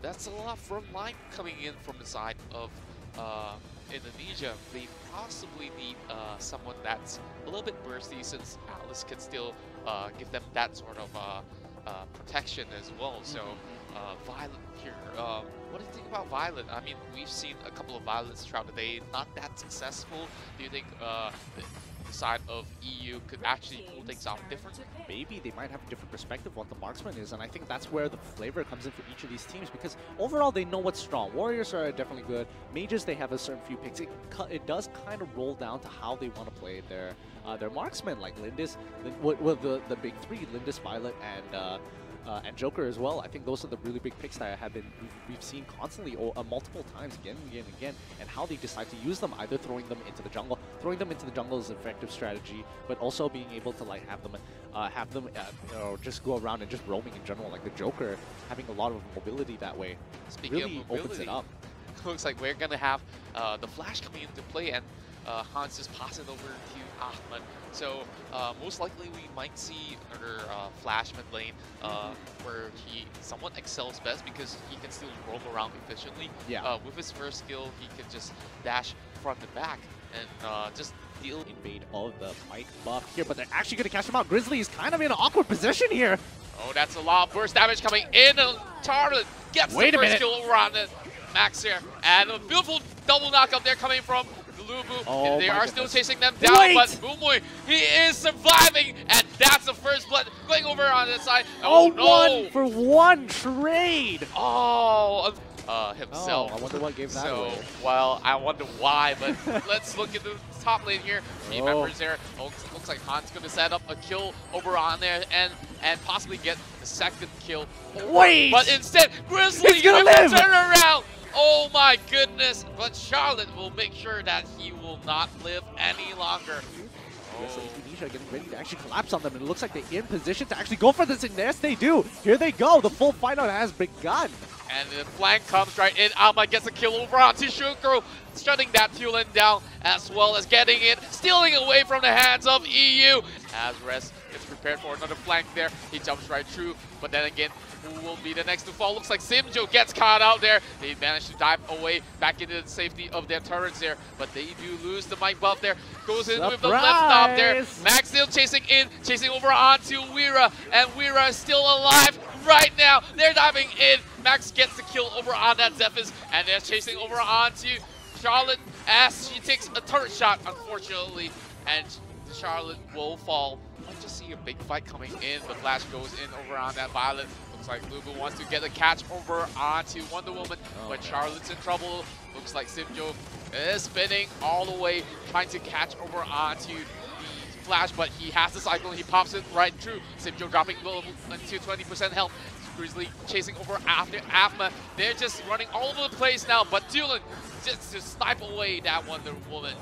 that's a lot from line coming in from the side of Indonesia. They possibly need someone that's a little bit bursty, since Alice can still give them that sort of protection as well. So Violet here, what do you think about Violet? I mean, we've seen a couple of Violets throughout the day, not that successful. Do you think the side of EU could actually pull things off differently? Maybe they might have a different perspective of what the marksman is, and I think that's where the flavor comes in for each of these teams, because overall they know what's strong. Warriors are definitely good. Mages, they have a certain few picks. It does kind of roll down to how they want to play their marksmen, like Lindis, well, the big three, Lindis, Violet, and Joker as well. I think those are the really big picks that we've seen constantly, multiple times, again and again and again, and how they decide to use them, either throwing them into the jungle. Throwing them into the jungle is an effective strategy, but also being able to like have them you know, just go around and just roaming in general, like the Joker having a lot of mobility that way. Speaking really of mobility, opens it up. Looks like we're gonna have the Flash coming into play, and Hans just pass it over to Ahmed. So most likely we might see another Flash mid lane where he somewhat excels best, because he can still roam around efficiently. Yeah. With his first skill, he can just dash front and back and just deal. Invade of the Might buff here, but they're actually going to catch him out. Grizzly is kind of in an awkward position here. Oh, that's a lot of burst damage coming in. Charlotte gets the first kill over on the Max here. And a beautiful double knockup there coming from Lubu. Oh, they are still chasing them down, but Boomoy, he is surviving, and that's the first blood going over on the side. Oh, no! 1 for 1 trade! Oh, himself. Oh, I wonder what gave that so, away. well, I wonder why, but let's look at the top lane here. Three members there. Looks like Han's going to set up a kill over on there and possibly get the second kill. Wait! But instead, Grizzly He's gonna with live! a turnaround! Oh my goodness! But Charlotte will make sure that he will not live any longer. Yes, Indonesia getting ready to actually collapse on them, and it looks like they're in position to actually go for this, and yes, they do. Here they go. The full fight out has begun. And the flank comes right in. Alma gets a kill over onto Shukro, shutting that Tulin down, as well as getting it, stealing away from the hands of EU. As Rez gets prepared for another flank there, he jumps right through, but then again, who will be the next to fall? Looks like Simjo gets caught out there. They manage to dive away back into the safety of their turrets there, but they do lose the mic buff there. Goes in with the left top there. Max still chasing in, chasing over onto Weera, and Weera is still alive right now. They're diving in. Max gets the kill over on that Zephys, and they're chasing over onto Charlotte as she takes a turret shot, unfortunately, and Charlotte will fall. I just see a big fight coming in. The Flash goes in over on that Violet. Looks like Lubu wants to get a catch over onto Wonder Woman, but Charlotte's in trouble. Looks like Simjo is spinning all the way, trying to catch over onto the Flash, but he has the cycle. He pops it right through. Simjo dropping low into 20% health. Grizzly chasing over after Afma. They're just running all over the place now, but Tulin just to snipe away that Wonder Woman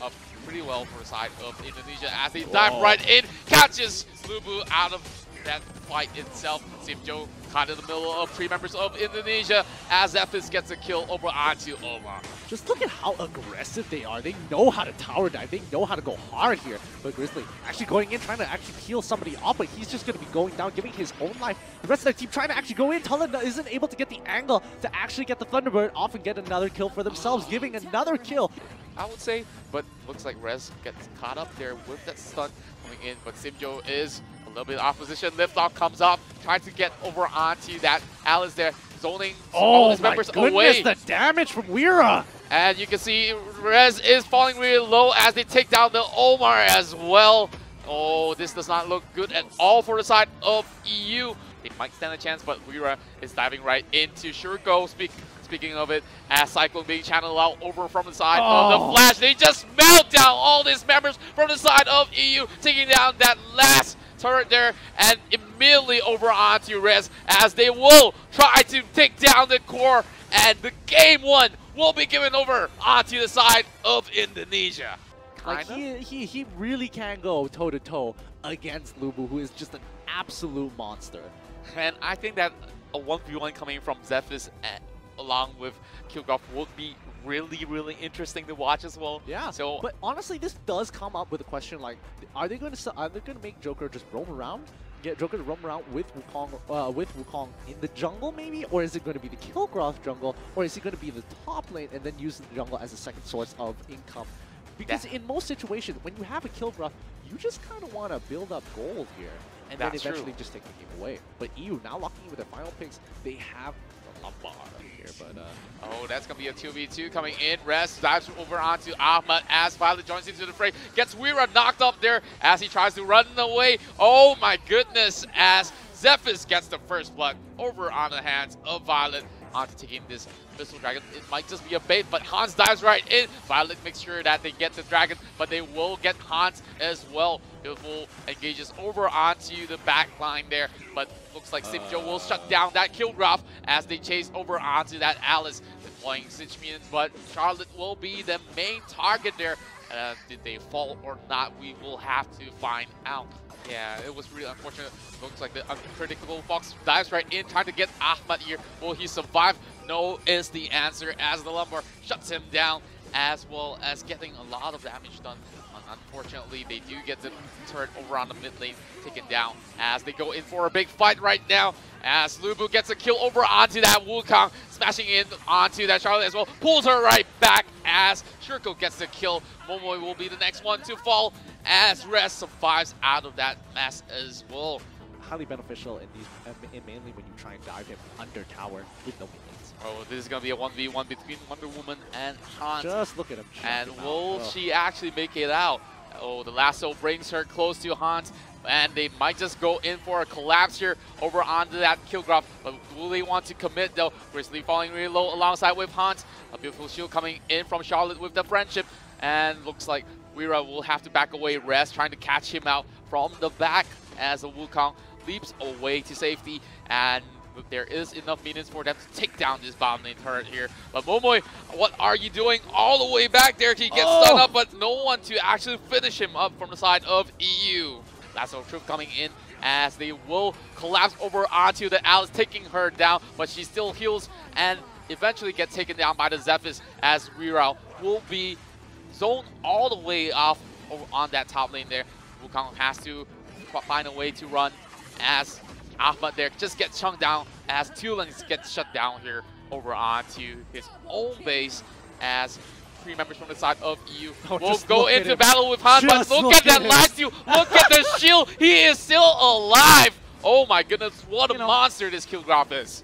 up pretty well for the side of Indonesia as they dive right in, catches Lubu out of that fight itself. Simjo caught in the middle of 3 members of Indonesia as Zephys gets a kill over onto Omar. Just look at how aggressive they are. They know how to tower dive. They know how to go hard here. But Grizzly actually going in, trying to actually peel somebody off, but he's just going to be going down, giving his own life. The rest of the team trying to actually go in. Tulin isn't able to get the angle to actually get the Thunderbird off and get another kill for themselves, giving another kill. I would say, but looks like Rez gets caught up there with that stun coming in, but Simjo is a little bit off position. Liftoff comes up, trying to get over onto that Alice there, zoning all his members away. The damage from Weera! And you can see Rez is falling really low as they take down the Omar as well. Oh, this does not look good at all for the side of EU. They might stand a chance, but Weera is diving right into Shurgo. Speaking of it, as Cyclone being channeled out over from the side of the Flash, they just melt down all these members from the side of EU, taking down that last turret there, and immediately over onto Rez as they will try to take down the core, and the game 1 will be given over onto the side of Indonesia. Like he really can go toe-to-toe against Lubu, who is just an absolute monster. And I think that a 1v1 coming from Zephys along with Kilgore would be really, really interesting to watch as well. Yeah. So, but honestly, this does come up with a question like, are they going to make Joker just roam around? Get Joker to roam around with Wukong in the jungle maybe, or is it going to be the Killgraph jungle, or is it going to be the top lane and then use the jungle as a second source of income? Because in most situations, when you have a Killgraph, you just kind of want to build up gold here, and then eventually just take the game away. But EU now locking in with their final picks, they have the Lombard here, but oh, that's going to be a 2v2 coming in. Rest dives over onto Ahmad as Violet joins into the fray. Gets Weira knocked up there as he tries to run away. Oh my goodness, as Zephys gets the first blood over on the hands of Violet onto taking this Missile Dragon. It might just be a bait, but Hans dives right in. Violet makes sure that they get the dragon, but they will get Hans as well. Beautiful engages over onto the back line there, but looks like Simjo will shut down that Killgraph as they chase over onto that Alice, deploying Siege Minions, but Charlotte will be the main target there. Did they fall or not? We will have to find out. Yeah, it was really unfortunate. Looks like the unpredictable Fox dives right in, trying to get Ahmad here. Will he survive? No is the answer, as the Lumber shuts him down, as well as getting a lot of damage done. Unfortunately, they do get the turret over on the mid lane taken down as they go in for a big fight right now, as Lubu gets a kill over onto that Wukong, smashing in onto that Charlotte as well, pulls her right back as Shuriko gets the kill. Momoy will be the next one to fall as Rest survives out of that mess as well. Highly beneficial in these, mainly when you try and dive him under tower with no minions. Oh, this is going to be a 1v1 between Wonder Woman and Hans. Just look at him. And will she actually make it out? Oh, the lasso brings her close to Hans, and they might just go in for a collapse here over onto that Killgraph. But will they want to commit though? Grizzly falling really low alongside with Hans. A beautiful shield coming in from Charlotte with the friendship, and looks like Weira will have to back away. Rest trying to catch him out from the back as the Wukong leaps away to safety, and there is enough minions for them to take down this bottom lane turret here. But Momoy, what are you doing all the way back there? He gets stunned up, but no one to actually finish him up from the side of EU. Lasso Truth coming in as they will collapse over onto the Alice, taking her down, but she still heals and eventually gets taken down by the Zephys, as Weira will be zoned all the way off over on that top lane there. Wukong has to find a way to run as Ahmad there just gets chunked down as Tulens gets shut down here over onto his own base, as 3 members from the side of EU will go into battle with Han. But look at that last two. Look at the shield. He is still alive. Oh my goodness, what a monster this Killgraph is.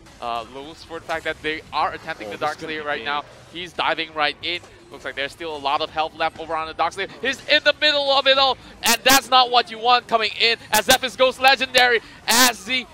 Lose for the fact that they are attempting the Darkslayer right now. He's diving right in. Looks like there's still a lot of health left over on the Darkslayer. He's in the middle of it all, and that's not what you want coming in, as Zephys goes legendary as the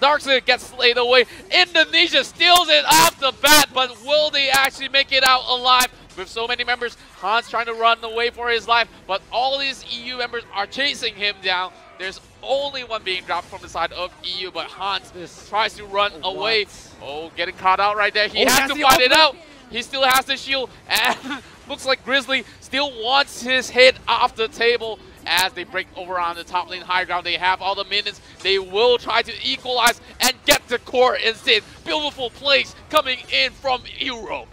Darkslayer gets slayed away. Indonesia steals it off the bat, but will they actually make it out alive? With so many members, Hans trying to run away for his life, but all these EU members are chasing him down. There's only one being dropped from the side of EU, but Hans tries to run away. Oh, getting caught out right there. He has to fight it out. He still has the shield, and looks like Grizzly still wants his head off the table as they break over on the top lane high ground. They have all the minions. They will try to equalize and get the core instead. Beautiful plays coming in from Europe.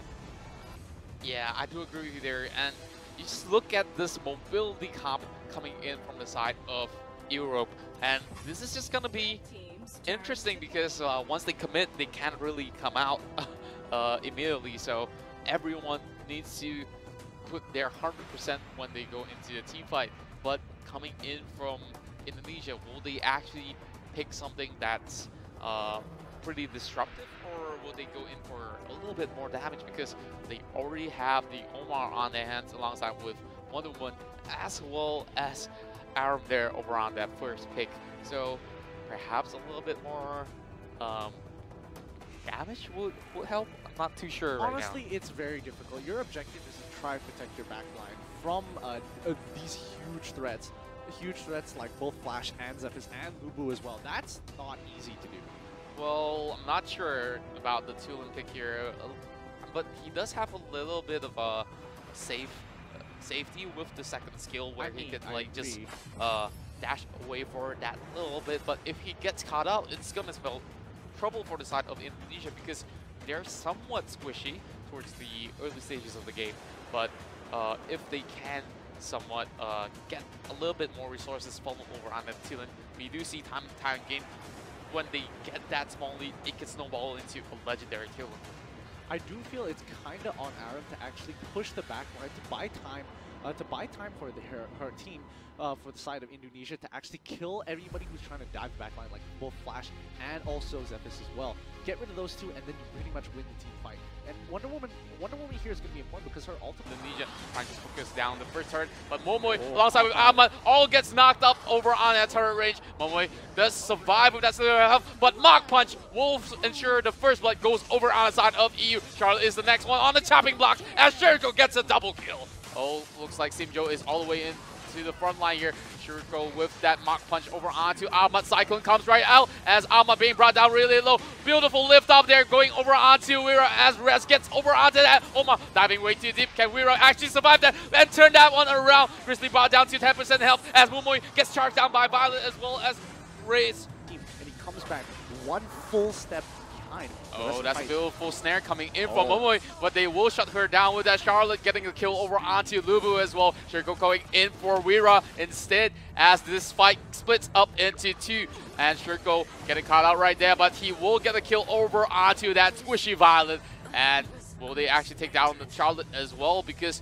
Yeah, I do agree with you there. And you just look at this mobility comp coming in from the side of Europe. And this is just going to be interesting because once they commit, they can't really come out immediately. So everyone needs to put their 100% when they go into a team fight. But coming in from Indonesia, will they actually pick something that's pretty disruptive, or will they go in for a little bit more damage because they already have the Omar on their hands alongside with Wonder Woman as well as Aram there over on that first pick. So perhaps a little bit more damage would help. I'm not too sure right now. Honestly, it's very difficult. Your objective is to try and protect your backline from these huge threats. Huge threats like both Flash and Zephys and Lubu as well. That's not easy to do. Well, I'm not sure about the Tulin pick here, but he does have a little bit of a safety with the second skill where he could like just dash away for that little bit. But if he gets caught out, it's gonna spell trouble for the side of Indonesia because they're somewhat squishy towards the early stages of the game, but if they can somewhat get a little bit more resources from over on the Thailand, we do see time and time again when they get that small lead, it can snowball into a legendary kill. I do feel it's kind of on Aaron to actually push the backline to buy time for her team, for the side of Indonesia, to actually kill everybody who's trying to dive backline, like both Flash and also Zephys as well. Get rid of those two, and then you pretty much win the team fight. And Wonder Woman here is going to be important because her ultimate. Indonesia trying to focus down the first turret, but Momoy alongside with Ahmad all gets knocked up over on that turret range. Momoy does survive with that sliver of health, but Mach Punch will ensure the first blood goes over on the side of EU. Charlotte is the next one on the chopping block as Jericho gets a double kill. Oh, looks like Simjo is all the way in to the front line here. Jericho with that Mach Punch over onto Ahmad. Cyclone comes right out as Ahmad being brought down really low. Beautiful lift up there going over onto Wira as Rez gets over onto that. Oma diving way too deep. Can Wira actually survive that and turn that one around? Grizzly brought down to 10% health as Mumoy gets charged down by Violet as well as Raze. And he comes back one full step behind. Oh, that's a beautiful snare coming in from Momoy, but they will shut her down with that. Charlotte getting a kill over onto Lubu as well. Jericho going in for Wira instead as this fight splits up into two. And Jericho getting caught out right there, but he will get a kill over onto that squishy Violet. And will they actually take down the Charlotte as well? Because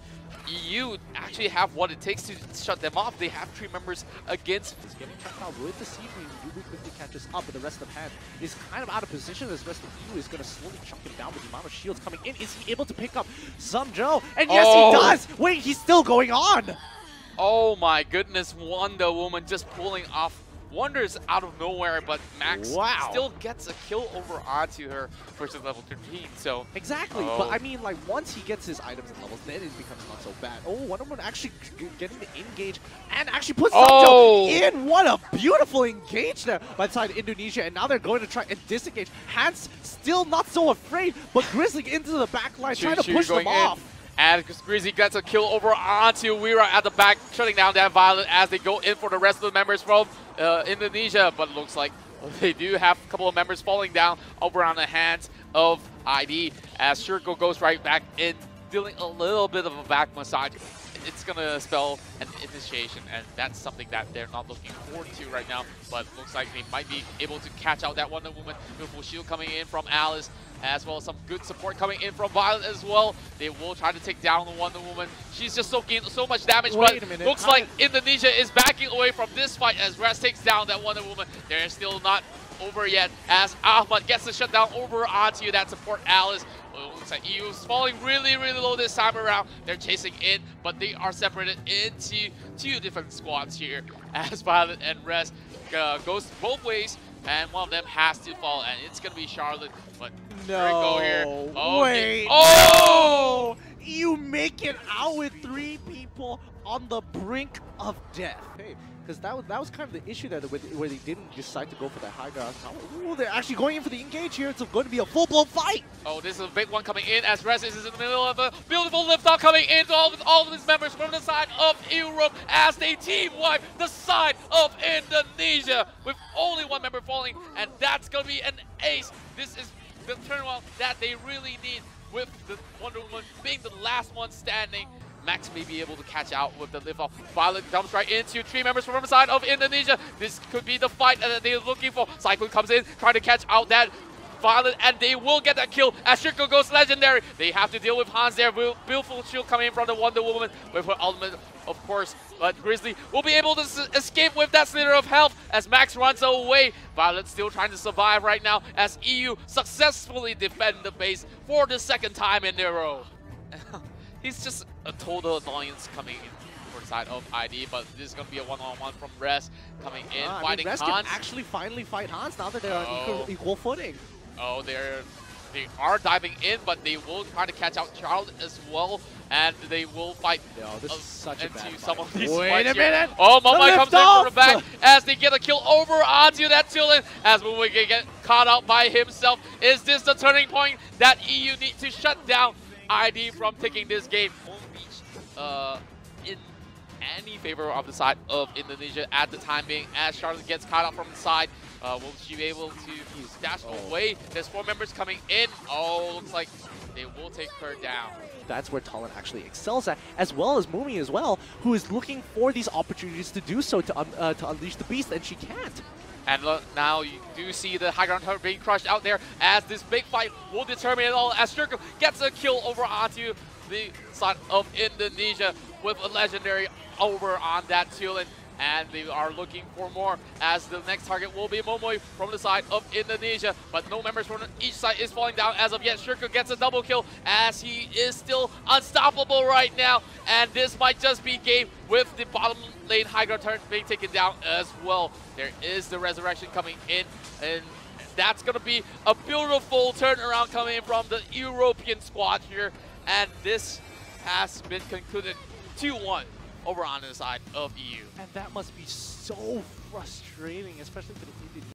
EU actually have what it takes to shut them off. They have 3 members against. He's getting checked out with the C-Green. Lubu quickly catches up, but the rest of the hand is kind of out of position as the rest of EU is going to slowly chunk him down with the amount of shields coming in. Is he able to pick up Sumjo? And yes, he does! Wait, he's still going on! Oh my goodness, Wonder Woman just pulling off wonders out of nowhere, but Max still gets a kill over onto her versus level 13, so... Exactly, but I mean, like, once he gets his items and levels, then it becomes not so bad. Oh, Wonder Woman actually getting the engage and actually puts Sumjo in! What a beautiful engage there by the side of Indonesia, and now they're going to try and disengage. Hans still not so afraid, but Grizzly into the back line, trying to push them off. And Grizzly gets a kill over onto Wira at the back, shutting down that Violet as they go in for the rest of the members from Indonesia. But it looks like they do have a couple of members falling down over on the hands of ID as Shirko goes right back in, dealing a little bit of a back massage. It's going to spell an initiation, and that's something that they're not looking forward to right now. But looks like they might be able to catch out that Wonder Woman. Beautiful shield coming in from Alice, as well as some good support coming in from Violet as well. They will try to take down the Wonder Woman. She's just soaking so much damage, but looks like Indonesia is backing away from this fight as Raz takes down that Wonder Woman. They're still not over yet as Ahmad gets the shutdown over onto that support Alice. Well, it looks like EU is falling really, really low this time around. They're chasing in, but they are separated into 2 different squads here as Violet and Rez goes both ways, and one of them has to fall, and it's going to be Charlotte. But here we go here. Oh, wait. Oh! You make it out with 3 people on the brink of death. Hey, because that was kind of the issue there where they didn't decide to go for that high ground. Oh, they're actually going in for the engage here. It's going to be a full-blown fight. Oh, this is a big one coming in as Rez is in the middle of a beautiful lift-off coming in to all of his members from the side of Europe as they team-wipe the side of Indonesia with only 1 member falling, and that's going to be an ace. This is the turnaround that they really need with the Wonder Woman being the last one standing. Max may be able to catch out with the lift off. Violet jumps right into 3 members from the side of Indonesia. This could be the fight that they're looking for. Cyclone comes in, trying to catch out that Violet, and they will get that kill as Shirko goes legendary. They have to deal with Hans there. Beautiful shield coming in from the Wonder Woman with her ultimate, of course. But Grizzly will be able to escape with that slither of health as Max runs away. Violet still trying to survive right now as EU successfully defend the base for the 2nd time in a row. He's just a total annoyance coming in for the side of ID, but this is going to be a one-on-one from Rez coming in, fighting Rez Hans. can actually finally fight Hans now that they're on equal footing. Oh, they are diving in, but they will try to catch out Charlotte as well, and they will fight this is such a bad some fight. of these Wait a here. minute! Oh, Mumbai comes in from the back as they get a kill over onto that Tulin as Mumbai can get caught out by himself. Is this the turning point that EU need to shut down ID from taking this game? Won't reach in any favor of the side of Indonesia at the time being as Charlotte gets caught out from the side. Will she be able to dash away? There's 4 members coming in. Oh, looks like they will take her down. That's where Talon actually excels at, as well as Mumi as well, who is looking for these opportunities to do so, to unleash the beast, and she can't. And look, now you do see the high ground tower being crushed out there, as this big fight will determine it all, as Shurko gets a kill over onto the side of Indonesia with a legendary over on that Tulin. And they are looking for more, as the next target will be Momoy from the side of Indonesia. But no members from each side is falling down as of yet. Shurko gets a double kill, as he is still unstoppable right now. And this might just be game with the bottom lane high ground turret being taken down as well. There is the resurrection coming in, and that's going to be a beautiful turnaround coming in from the European squad here. And this has been concluded 2-1. Over on the side of EU. And that must be so frustrating, especially for the